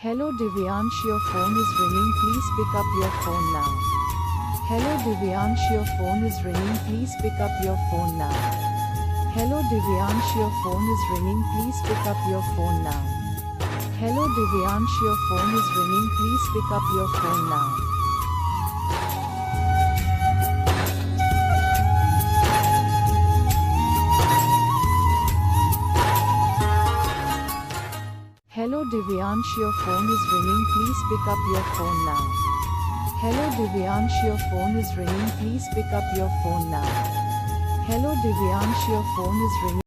Hello Divyansh, your phone is ringing, please pick up your phone now. Hello Divyansh, your phone is ringing, please pick up your phone now. Hello Divyansh, your phone is ringing, please pick up your phone now. Hello Divyansh, your phone is ringing, please pick up your phone now. Hello Divyansh, your phone is ringing, please pick up your phone now. Hello Divyansh, your phone is ringing, please pick up your phone now. Hello Divyansh, your phone is ringing.